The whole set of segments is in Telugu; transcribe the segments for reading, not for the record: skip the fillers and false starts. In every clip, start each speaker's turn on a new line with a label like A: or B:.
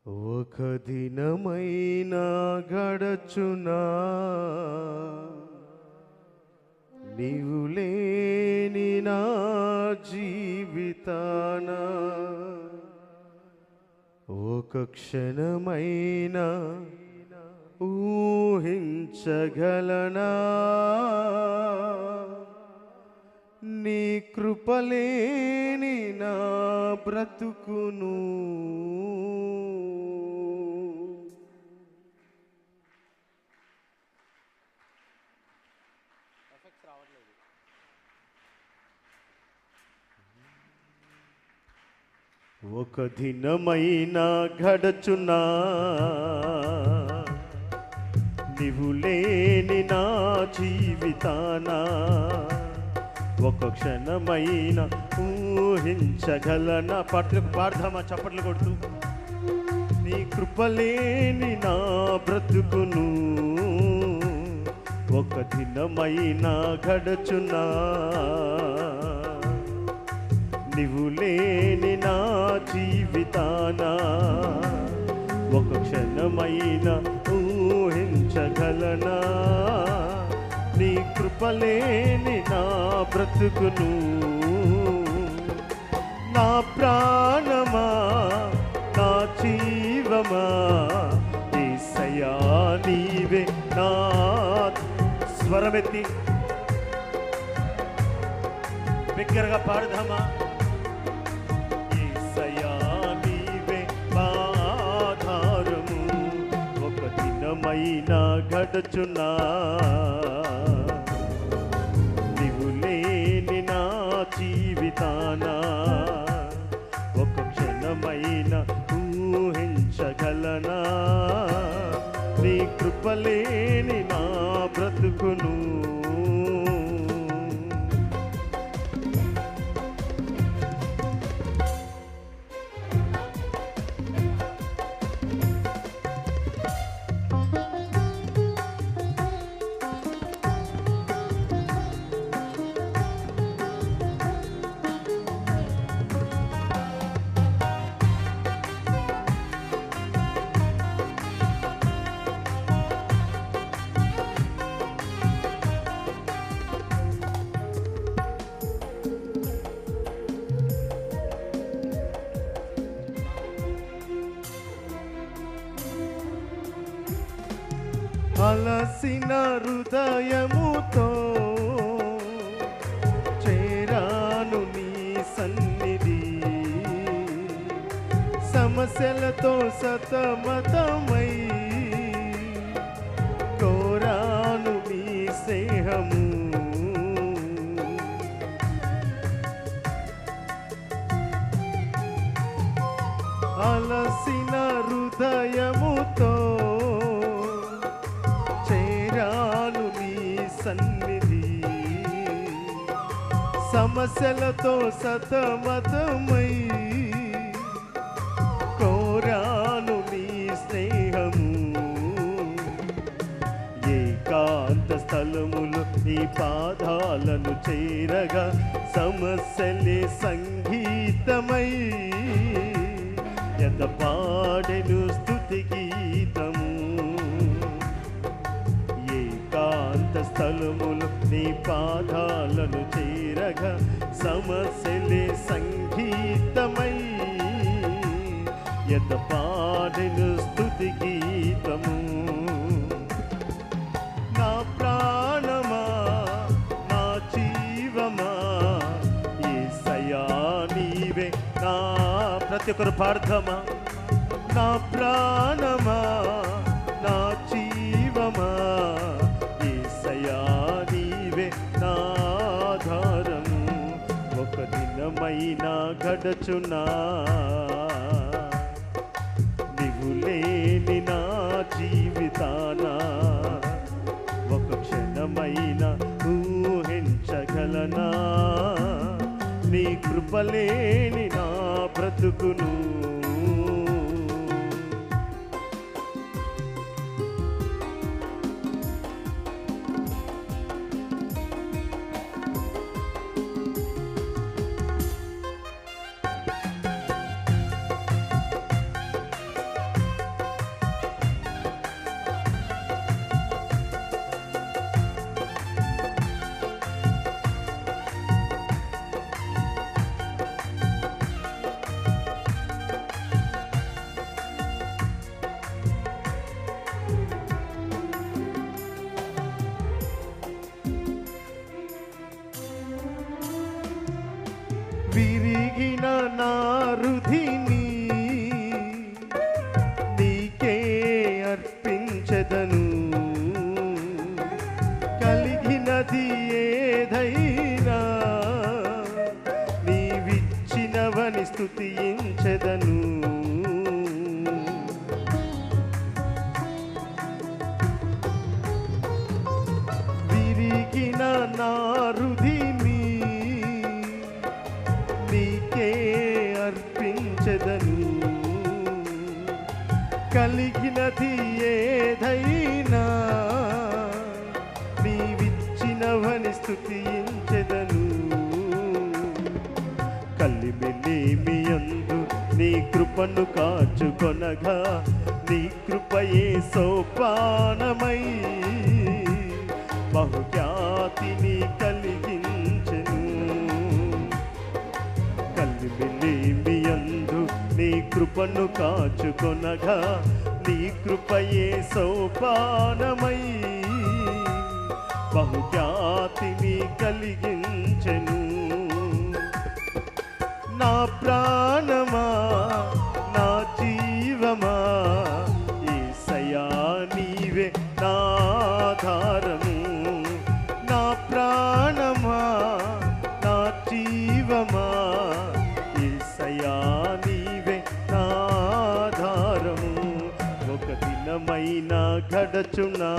A: ఒక దినమైనా గడచునా నీవు లేని నా జీవితాన, ఒక క్షణమైనా ఊహించగలనా నీ కృపలేని నా బ్రతుకును. ఒక దినమైనా గడచునా నీవు లేని నా జీవితాన, ఒక క్షణమైన ఊహించగలనా. పాడదామా చప్పట్లు కొడుతూ? నీ కృపలేని నా బ్రతుకును, ఒక దినమైన గడచునా నీవు లేని నా జీవితాన, ఒక క్షణమైన ఊహించగలనా నీ కృపలేని నా బ్రతుకును. నా ప్రాణమా నా జీవమా యేసయ్యా నీవే నా. స్వరమెత్తి బిగ్గరగా పాడదామా? యేసయ్యా నీవే మా ఆధారము, ఒక దినమైనా గడచునా నీవు లేని నా జీవితాన, ఒక క్షణమైన ఊహించగలనా నీ కృపలేని నా బ్రతుకును. అలసిన హృదయముతో చేరాను నీ సన్నిధి, సమస్యలతో సతమతమై కోరాను నీ స్నేహము. అలసిన హృదయముతో చేరాను నీ సన్నిధి, సమస్యలతో సతమతమై కోరాను నీ స్నేహము. ఏకాంత స్థలములో నీ పాదాలను చేరగా సమస్యలే సంగీతమై ఎంత పాడెను స్తుతి గీతము. ఏకాంత స్థలములు నీ పాదాలను చేరగా సమస్యలే సంగీతమై ఎంత పాడెను స్తుతి గీతము. నా ప్రాణమా నా జీవమా యేసయ్యా నీవే నా. ప్రతి ఒక్కరు పాడదామా? నా ప్రాణమా నా జీవమా యేసయ్యా నీవే నా ఆధారము, ఒక దినమైనా గడచునా నీవు లేని నా జీవితాన, ఒక క్షణమైన ఊహించగలనా నీ కృపలేని నా బ్రతుకును. విరిగిన నా రుధిని నీకే అర్పించెదను, కలిగినది ఏదైనా నీవిచ్చినవని స్తుతించెదను. విరిగిన నా రుధిని నీకే అర్పించెదను, కలిగినది ఏదైనా నీవిచ్చినవని స్తుతించెదను. కలిమిలేమియందు నీ కృపను కాచుకొనగా నీ కృపయే సోపానమై బహుఖ్యాతిని కలిగించెను. కలిమిలేమియందు నీ కృపను కాచుకొనగా నీ కృపయే సోపానమై బహుఖ్యాతిని కలిగించెను. నా ప్రాణమా నా జీవమా యేసయ్యా నీవే నా ఆధారము. నా ప్రాణమా నా జీవమా యేసయ్యా నీవే నా ఆధారము. ఒక దినమైనా గడచునా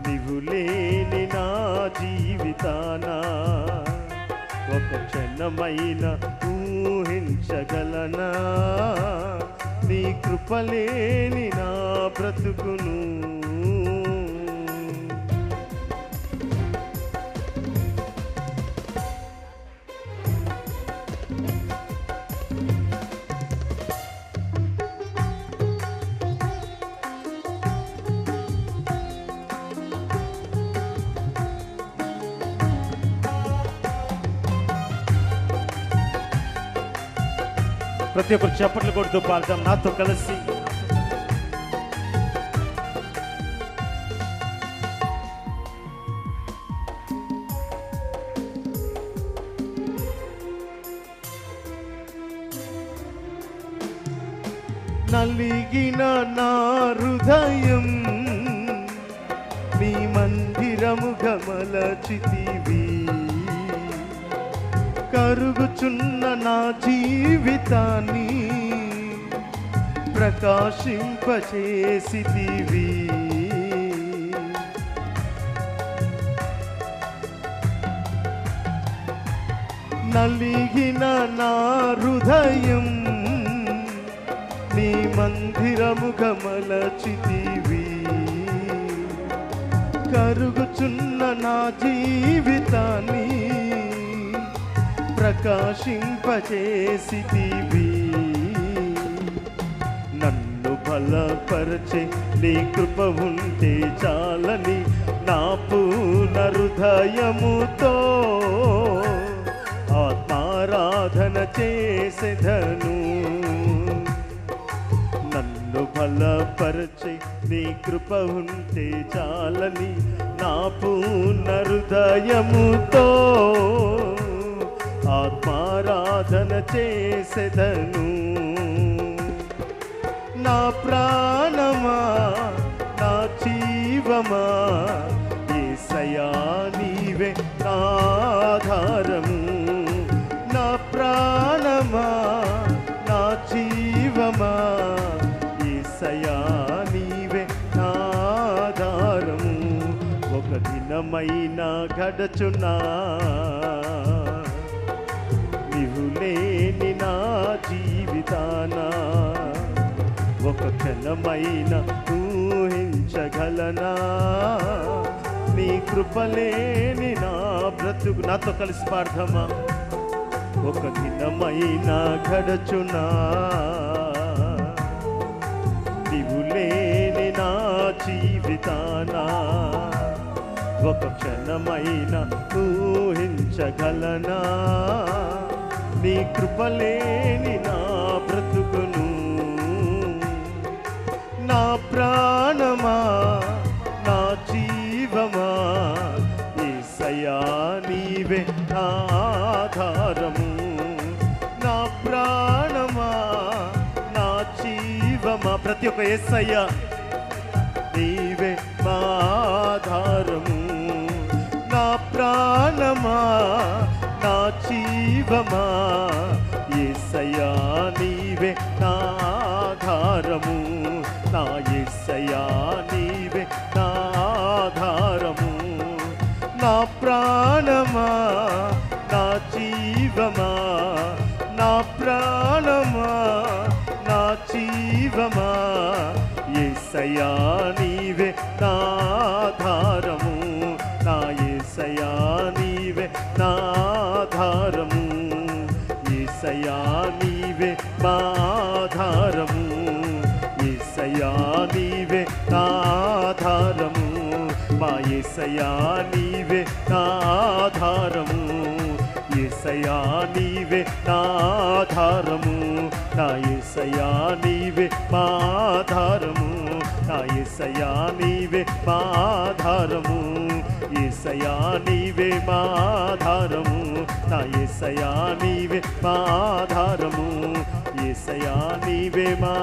A: నీవు లేని నా జీవితానా, ఒక క్షణమైన ఊహించగలనా నీ కృపలేని నా బ్రతుకును. ప్రతి ఒక్కరు చప్పట్లు కొడుతూ పాడతాం నాతో కలిసి. నలిగిన నా హృదయం నీ మందిరముగా మలచితివి, కరుగుచున్న నా జీవితాన్ని ప్రకాశింపచేసితివి. నలిగిన నా హృదయం నీ మందిరముగా మలచితివి, కరుగుచున్న నా జీవితాన్ని ప్రకాశింపచేసితివి. నన్ను బలపరచే నీ కృప ఉంటే చాలని నా పూర్ణ హృదయముతో ఆత్మారాధన చేసెదను. నన్ను బలపరచే నీ కృప ఉంటే చాలని నా పూర్ణ హృదయముతో ఆత్మారాధన చేసెదను. నా ప్రాణమా నా జీవమా యేసయ్యా నీవే నా ఆధారము. నా ప్రాణమా నా జీవమా యేసయ్యా నీవే నా ఆధారము. ఒక దినమైనా గడచునా నీవు లేని నా జీవితానా, ఒక క్షణమైన ఊహించగలనా నీ కృపలేని నా బ్రతుకు. నాతో కలిసి పాడదామా. ఒక దినమైనా గడచునా నీవు లేని నా జీవితానా, ఒక క్షణమైన ఊహించగలనా నీ కృపలేని నా బ్రతుకును. నా ప్రాణమా నా జీవమా యేసయ్యా నీవే నా ప్రతి ఒక్క యేసయ్య నీవే మా ఆధారము, నా ప్రాణమా నా జీవమా యేసయ్యా నీవే నా ఆధారము, నా యేసయ్యా నీవే నా ఆధారము, నా ప్రాణమా నా జీవమా, నా ప్రాణమా నా జీవమా యేసయ్యా నీవే నా ఆధారము, నా యేసయ్యా నీవే నా ఆధారము, యేసయ్యా నీవే మా ఆధారము, యేసయ్యా నీవే నా ఆధారము, మా యేసయ్యా నీవే నా ఆధారము, యేసయ్యా నీవే నా ఆధారము, నా యేసయ్యా నీవే మా ఆధారము, నా యేసయ్యా నీవే మా ఆధారము, యేసయ్యా నీవే మా ఆధారము, నా యేసయ్యా నీవే మా ఆధారము, యేసయ్యా నీవే మా